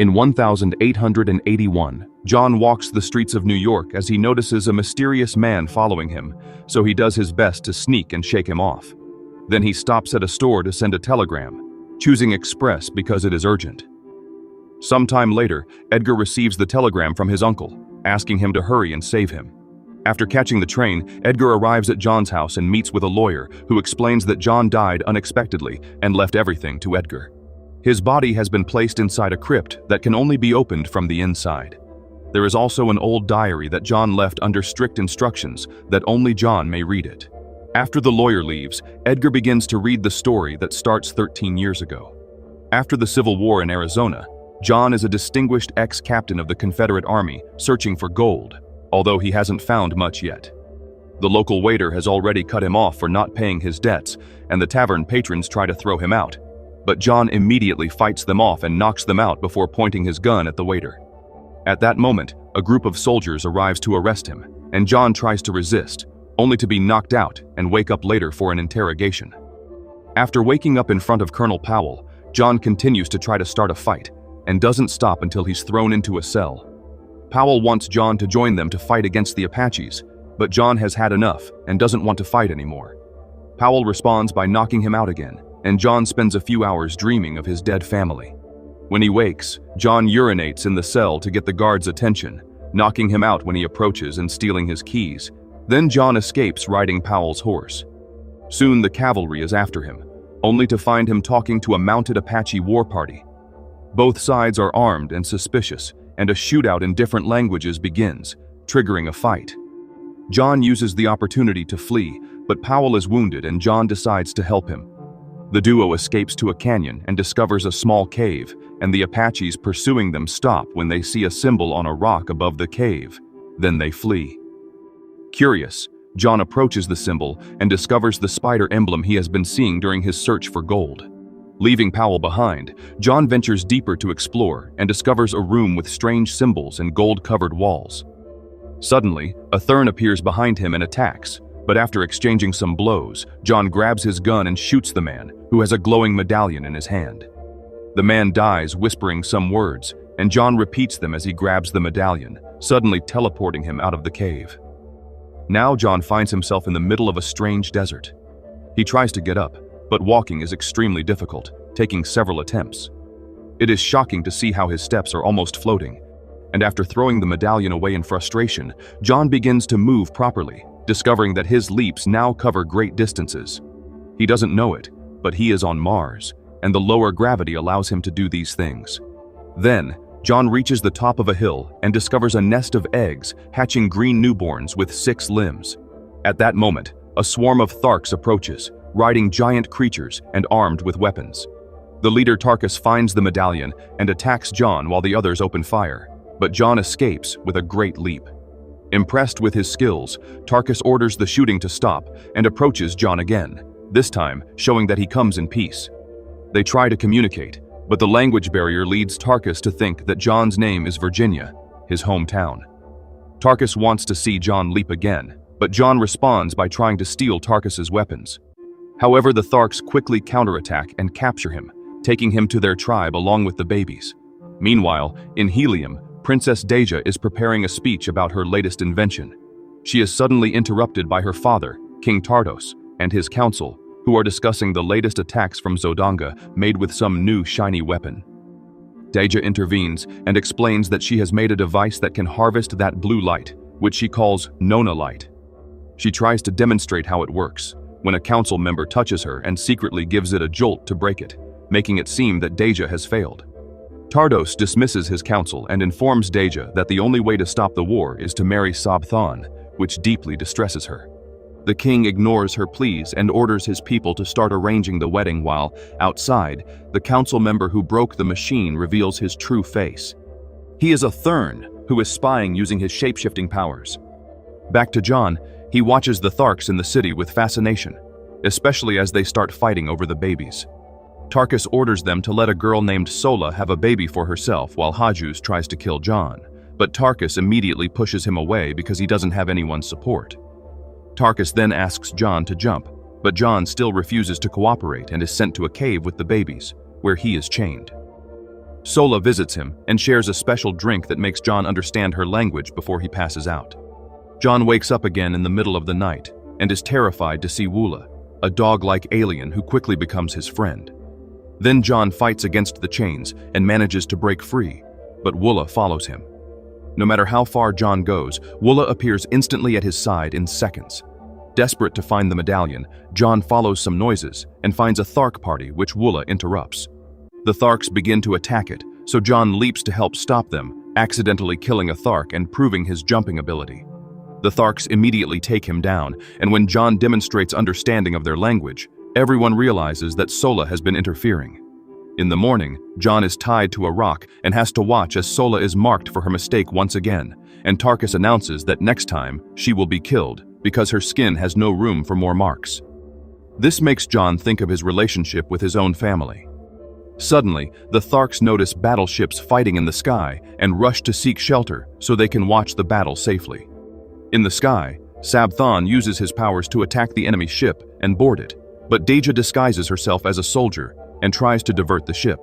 In 1881, John walks the streets of New York as he notices a mysterious man following him, so he does his best to sneak and shake him off. Then he stops at a store to send a telegram, choosing express because it is urgent. Sometime later, Edgar receives the telegram from his uncle, asking him to hurry and save him. After catching the train, Edgar arrives at John's house and meets with a lawyer who explains that John died unexpectedly and left everything to Edgar. His body has been placed inside a crypt that can only be opened from the inside. There is also an old diary that John left under strict instructions that only John may read it. After the lawyer leaves, Edgar begins to read the story that starts 13 years ago. After the Civil War in Arizona, John is a distinguished ex-captain of the Confederate Army searching for gold, although he hasn't found much yet. The local waiter has already cut him off for not paying his debts, and the tavern patrons try to throw him out. But John immediately fights them off and knocks them out before pointing his gun at the waiter. At that moment, a group of soldiers arrives to arrest him, and John tries to resist, only to be knocked out and wake up later for an interrogation. After waking up in front of Colonel Powell, John continues to try to start a fight, and doesn't stop until he's thrown into a cell. Powell wants John to join them to fight against the Apaches, but John has had enough and doesn't want to fight anymore. Powell responds by knocking him out again, and John spends a few hours dreaming of his dead family. When he wakes, John urinates in the cell to get the guards' attention, knocking him out when he approaches and stealing his keys. Then John escapes riding Powell's horse. Soon the cavalry is after him, only to find him talking to a mounted Apache war party. Both sides are armed and suspicious, and a shootout in different languages begins, triggering a fight. John uses the opportunity to flee, but Powell is wounded and John decides to help him. The duo escapes to a canyon and discovers a small cave, and the Apaches pursuing them stop when they see a symbol on a rock above the cave. Then they flee. Curious, John approaches the symbol and discovers the spider emblem he has been seeing during his search for gold. Leaving Powell behind, John ventures deeper to explore and discovers a room with strange symbols and gold-covered walls. Suddenly, a Thurn appears behind him and attacks, but after exchanging some blows, John grabs his gun and shoots the man, who has a glowing medallion in his hand. The man dies whispering some words, and John repeats them as he grabs the medallion, suddenly teleporting him out of the cave. Now John finds himself in the middle of a strange desert. He tries to get up, but walking is extremely difficult, taking several attempts. It is shocking to see how his steps are almost floating, and after throwing the medallion away in frustration, John begins to move properly, discovering that his leaps now cover great distances. He doesn't know it, but he is on Mars, and the lower gravity allows him to do these things. Then, John reaches the top of a hill and discovers a nest of eggs hatching green newborns with 6 limbs. At that moment, a swarm of Tharks approaches, riding giant creatures and armed with weapons. The leader Tarkus finds the medallion and attacks John while the others open fire, but John escapes with a great leap. Impressed with his skills, Tarkus orders the shooting to stop and approaches John again, this time showing that he comes in peace. They try to communicate, but the language barrier leads Tarkus to think that John's name is Virginia, his hometown. Tarkus wants to see John leap again, but John responds by trying to steal Tarkus's weapons. However, the Tharks quickly counterattack and capture him, taking him to their tribe along with the babies. Meanwhile, in Helium, Princess Deja is preparing a speech about her latest invention. She is suddenly interrupted by her father, King Tardos, and his council, who are discussing the latest attacks from Zodanga made with some new shiny weapon. Deja intervenes and explains that she has made a device that can harvest that blue light, which she calls Nona Light. She tries to demonstrate how it works, when a council member touches her and secretly gives it a jolt to break it, making it seem that Deja has failed. Tardos dismisses his counsel and informs Deja that the only way to stop the war is to marry Sabthan, which deeply distresses her. The king ignores her pleas and orders his people to start arranging the wedding while, outside, the council member who broke the machine reveals his true face. He is a Thurn who is spying using his shape-shifting powers. Back to John, he watches the Tharks in the city with fascination, especially as they start fighting over the babies. Tarkus orders them to let a girl named Sola have a baby for herself while Hajus tries to kill John, but Tarkus immediately pushes him away because he doesn't have anyone's support. Tarkus then asks John to jump, but John still refuses to cooperate and is sent to a cave with the babies, where he is chained. Sola visits him and shares a special drink that makes John understand her language before he passes out. John wakes up again in the middle of the night and is terrified to see Woola, a dog-like alien who quickly becomes his friend. Then John fights against the chains and manages to break free, but Woola follows him. No matter how far John goes, Woola appears instantly at his side in seconds. Desperate to find the medallion, John follows some noises and finds a Thark party which Woola interrupts. The Tharks begin to attack it, so John leaps to help stop them, accidentally killing a Thark and proving his jumping ability. The Tharks immediately take him down, and when John demonstrates understanding of their language, everyone realizes that Sola has been interfering. In the morning, John is tied to a rock and has to watch as Sola is marked for her mistake once again, and Tarkus announces that next time she will be killed because her skin has no room for more marks. This makes John think of his relationship with his own family. Suddenly, the Tharks notice battleships fighting in the sky and rush to seek shelter so they can watch the battle safely. In the sky, Sabthan uses his powers to attack the enemy ship and board it, but Deja disguises herself as a soldier and tries to divert the ship.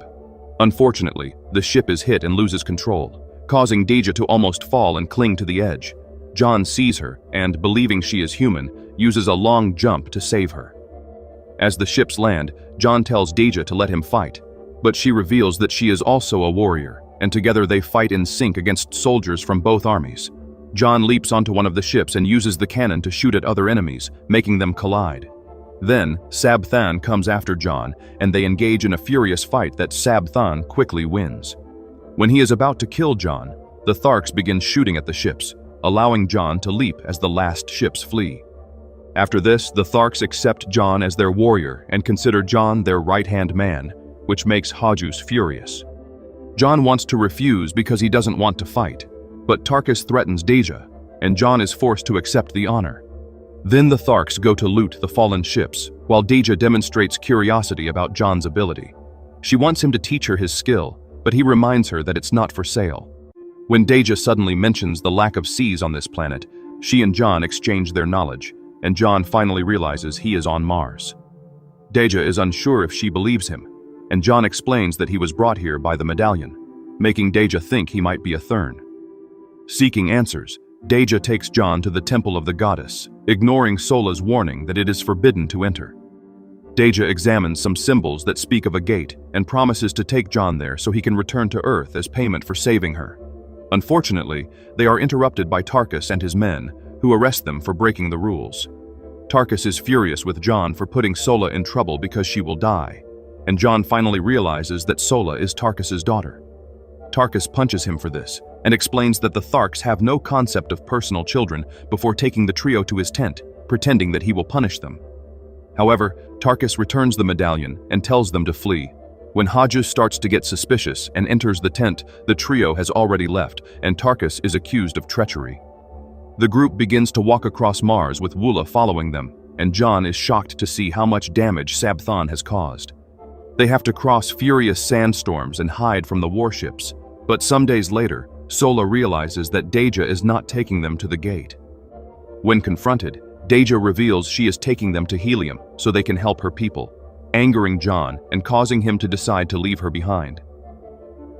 Unfortunately, the ship is hit and loses control, causing Deja to almost fall and cling to the edge. John sees her and, believing she is human, uses a long jump to save her. As the ships land, John tells Deja to let him fight, but she reveals that she is also a warrior, and together they fight in sync against soldiers from both armies. John leaps onto one of the ships and uses the cannon to shoot at other enemies, making them collide. Then, Sabthan comes after John, and they engage in a furious fight that Sabthan quickly wins. When he is about to kill John, the Tharks begin shooting at the ships, allowing John to leap as the last ships flee. After this, the Tharks accept John as their warrior and consider John their right-hand man, which makes Hajus furious. John wants to refuse because he doesn't want to fight, but Tarkus threatens Deja, and John is forced to accept the honor. Then the Tharks go to loot the fallen ships, while Deja demonstrates curiosity about John's ability. She wants him to teach her his skill, but he reminds her that it's not for sale. When Deja suddenly mentions the lack of seas on this planet, she and John exchange their knowledge, and John finally realizes he is on Mars. Deja is unsure if she believes him, and John explains that he was brought here by the medallion, making Deja think he might be a Thurn. Seeking answers, Deja takes John to the temple of the goddess, ignoring Sola's warning that it is forbidden to enter. Deja examines some symbols that speak of a gate and promises to take John there so he can return to Earth as payment for saving her. Unfortunately, they are interrupted by Tarkus and his men, who arrest them for breaking the rules. Tarkus is furious with John for putting Sola in trouble because she will die, and John finally realizes that Sola is Tarkus's daughter. Tarkus punches him for this, and explains that the Tharks have no concept of personal children before taking the trio to his tent, pretending that he will punish them. However, Tarkus returns the medallion and tells them to flee. When Hajus starts to get suspicious and enters the tent, the trio has already left, and Tarkus is accused of treachery. The group begins to walk across Mars with Woola following them, and John is shocked to see how much damage Sabthan has caused. They have to cross furious sandstorms and hide from the warships, but some days later, Sola realizes that Deja is not taking them to the gate. When confronted, Deja reveals she is taking them to Helium so they can help her people, angering John and causing him to decide to leave her behind.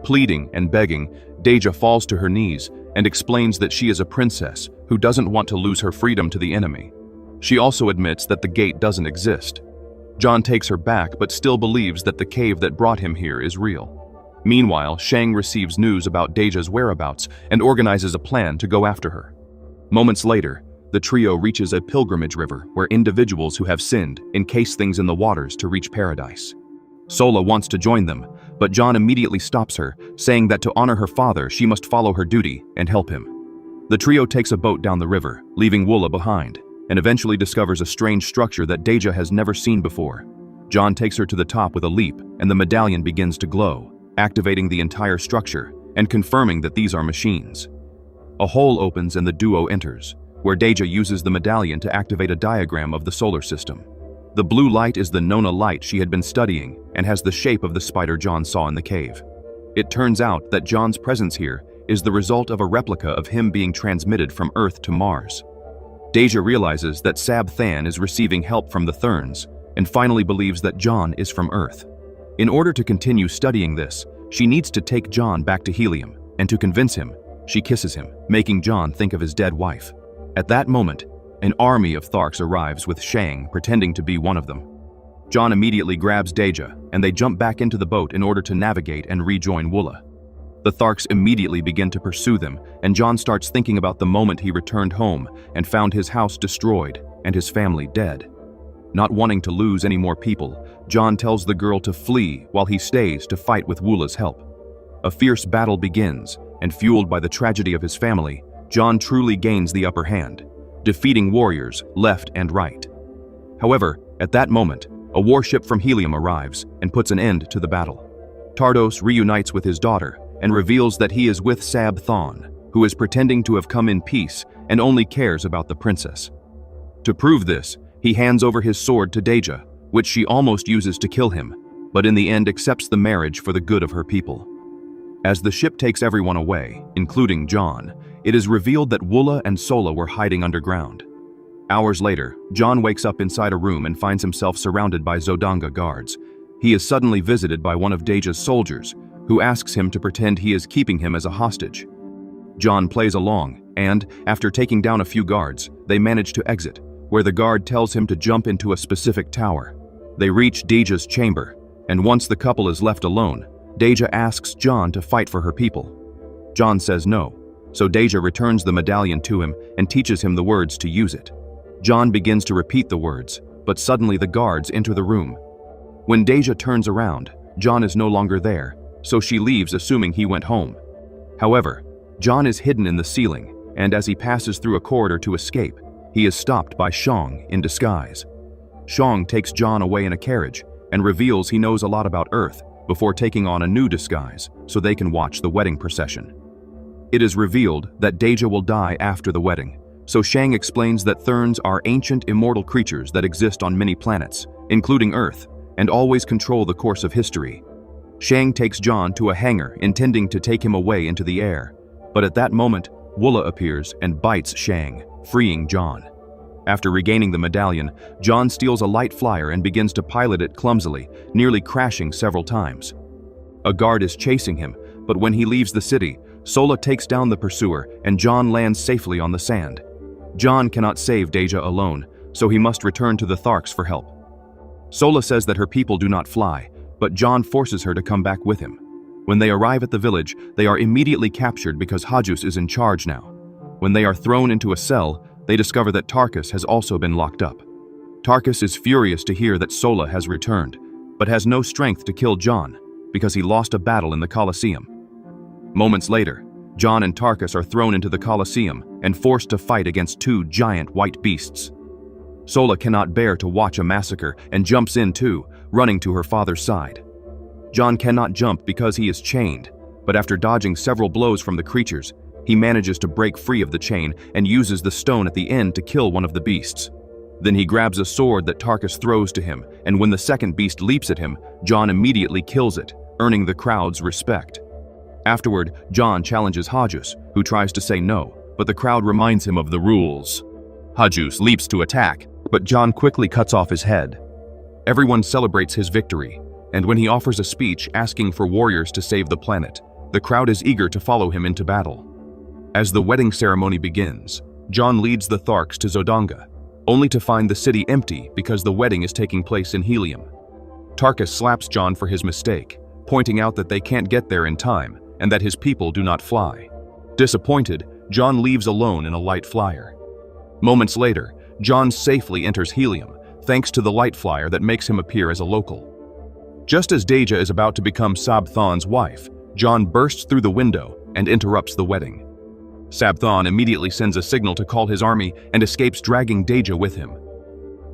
Pleading and begging, Deja falls to her knees and explains that she is a princess who doesn't want to lose her freedom to the enemy. She also admits that the gate doesn't exist. John takes her back but still believes that the cave that brought him here is real. Meanwhile, Shang receives news about Deja's whereabouts and organizes a plan to go after her. Moments later, the trio reaches a pilgrimage river where individuals who have sinned encase things in the waters to reach paradise. Sola wants to join them, but John immediately stops her, saying that to honor her father, she must follow her duty and help him. The trio takes a boat down the river, leaving Woola behind, and eventually discovers a strange structure that Deja has never seen before. John takes her to the top with a leap, and the medallion begins to glow, activating the entire structure and confirming that these are machines. A hole opens and the duo enters, where Deja uses the medallion to activate a diagram of the solar system. The blue light is the Nona light she had been studying and has the shape of the spider John saw in the cave. It turns out that John's presence here is the result of a replica of him being transmitted from Earth to Mars. Deja realizes that Sabthan is receiving help from the Thurns and finally believes that John is from Earth. In order to continue studying this, She needs to take John back to Helium, and to convince him, she kisses him, making John think of his dead wife. At that moment, an army of Tharks arrives with Shang pretending to be one of them. John immediately grabs Deja, and they jump back into the boat in order to navigate and rejoin Woola. The Tharks immediately begin to pursue them, and John starts thinking about the moment he returned home and found his house destroyed and his family dead. Not wanting to lose any more people, John tells the girl to flee while he stays to fight with Woola's help. A fierce battle begins, and fueled by the tragedy of his family, John truly gains the upper hand, defeating warriors left and right. However, at that moment, a warship from Helium arrives and puts an end to the battle. Tardos reunites with his daughter and reveals that he is with Sab Thon, who is pretending to have come in peace and only cares about the princess. To prove this, he hands over his sword to Deja, which she almost uses to kill him, but in the end accepts the marriage for the good of her people. As the ship takes everyone away, including John, it is revealed that Woola and Sola were hiding underground. Hours later, John wakes up inside a room and finds himself surrounded by Zodanga guards. He is suddenly visited by one of Deja's soldiers, who asks him to pretend he is keeping him as a hostage. John plays along, and, after taking down a few guards, they manage to exit, where the guard tells him to jump into a specific tower. They reach Deja's chamber, and once the couple is left alone, Deja asks John to fight for her people. John says no, so Deja returns the medallion to him and teaches him the words to use it. John begins to repeat the words, but suddenly the guards enter the room. When Deja turns around, John is no longer there, so she leaves assuming he went home. However, John is hidden in the ceiling, and as he passes through a corridor to escape, he is stopped by Shang in disguise. Shang takes John away in a carriage and reveals he knows a lot about Earth before taking on a new disguise so they can watch the wedding procession. It is revealed that Deja will die after the wedding, so Shang explains that Therns are ancient immortal creatures that exist on many planets, including Earth, and always control the course of history. Shang takes John to a hangar intending to take him away into the air, but at that moment, Woola appears and bites Shang, freeing John. After regaining the medallion, John steals a light flyer and begins to pilot it clumsily, nearly crashing several times. A guard is chasing him, but when he leaves the city, Sola takes down the pursuer and John lands safely on the sand. John cannot save Deja alone, so he must return to the Tharks for help. Sola says that her people do not fly, but John forces her to come back with him. When they arrive at the village, they are immediately captured because Hajus is in charge now. When they are thrown into a cell, they discover that Tarkus has also been locked up. Tarkus is furious to hear that Sola has returned, but has no strength to kill John because he lost a battle in the Colosseum. Moments later, John and Tarkus are thrown into the Colosseum and forced to fight against two giant white beasts. Sola cannot bear to watch a massacre and jumps in too, running to her father's side. John cannot jump because he is chained, but after dodging several blows from the creatures, he manages to break free of the chain and uses the stone at the end to kill one of the beasts. Then he grabs a sword that Tarkus throws to him, and when the second beast leaps at him, John immediately kills it, earning the crowd's respect. Afterward, John challenges Hajus, who tries to say no, but the crowd reminds him of the rules. Hajus leaps to attack, but John quickly cuts off his head. Everyone celebrates his victory, and when he offers a speech asking for warriors to save the planet, the crowd is eager to follow him into battle. As the wedding ceremony begins, John leads the Tharks to Zodanga, only to find the city empty because the wedding is taking place in Helium. Tarkus slaps John for his mistake, pointing out that they can't get there in time and that his people do not fly. Disappointed, John leaves alone in a light flyer. Moments later, John safely enters Helium, thanks to the light flyer that makes him appear as a local. Just as Deja is about to become Sabthon's wife, John bursts through the window and interrupts the wedding. Sabthon immediately sends a signal to call his army and escapes, dragging Deja with him.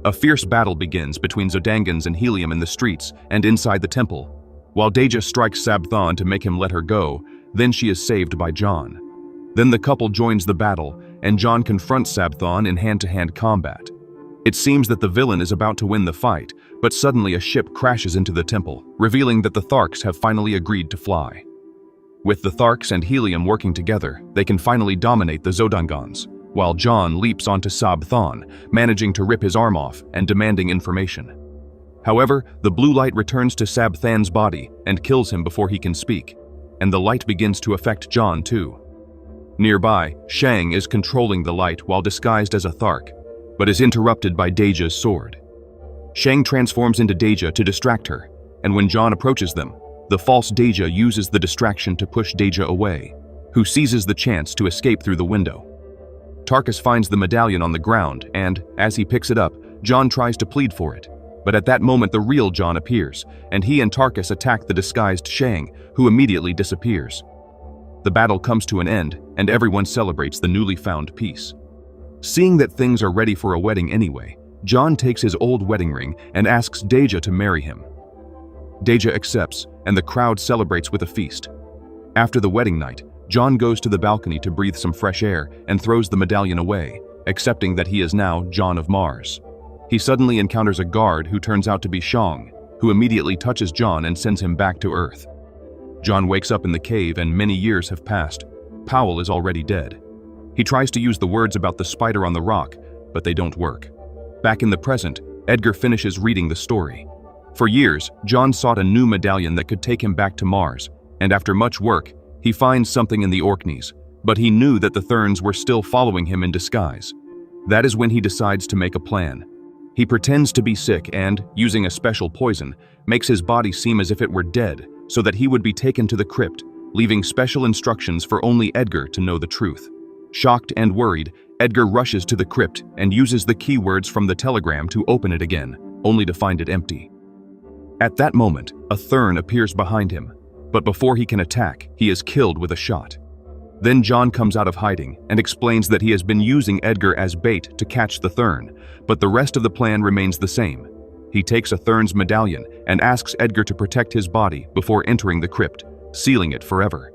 A fierce battle begins between Zodangans and Helium in the streets and inside the temple. While Deja strikes Sabthon to make him let her go, then she is saved by John. Then the couple joins the battle, and John confronts Sabthon in hand-to-hand combat. It seems that the villain is about to win the fight, but suddenly a ship crashes into the temple, revealing that the Tharks have finally agreed to fly. With the Tharks and Helium working together, they can finally dominate the Zodangans, while John leaps onto Sabthon, managing to rip his arm off and demanding information. However, the blue light returns to Sabthan's body and kills him before he can speak, and the light begins to affect John too. Nearby, Shang is controlling the light while disguised as a Thark, but is interrupted by Deja's sword. Shang transforms into Deja to distract her, and when John approaches them, the false Deja uses the distraction to push Deja away, who seizes the chance to escape through the window. Tarkus finds the medallion on the ground and, as he picks it up, John tries to plead for it. But at that moment the real John appears, and he and Tarkus attack the disguised Shang, who immediately disappears. The battle comes to an end, and everyone celebrates the newly found peace. Seeing that things are ready for a wedding anyway, John takes his old wedding ring and asks Deja to marry him. Deja accepts, and the crowd celebrates with a feast. After the wedding night, John goes to the balcony to breathe some fresh air and throws the medallion away, accepting that he is now John of Mars. He suddenly encounters a guard who turns out to be Shang, who immediately touches John and sends him back to Earth. John wakes up in the cave and many years have passed. Powell is already dead. He tries to use the words about the spider on the rock, but they don't work. Back in the present, Edgar finishes reading the story. For years, John sought a new medallion that could take him back to Mars, and after much work, he finds something in the Orkneys, but he knew that the Therns were still following him in disguise. That is when he decides to make a plan. He pretends to be sick and, using a special poison, makes his body seem as if it were dead so that he would be taken to the crypt, leaving special instructions for only Edgar to know the truth. Shocked and worried, Edgar rushes to the crypt and uses the keywords from the telegram to open it again, only to find it empty. At that moment, a Thern appears behind him, but before he can attack, he is killed with a shot. Then John comes out of hiding and explains that he has been using Edgar as bait to catch the Thern, but the rest of the plan remains the same. He takes a Thern's medallion and asks Edgar to protect his body before entering the crypt, sealing it forever.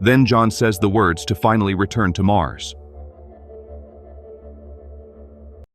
Then John says the words to finally return to Mars.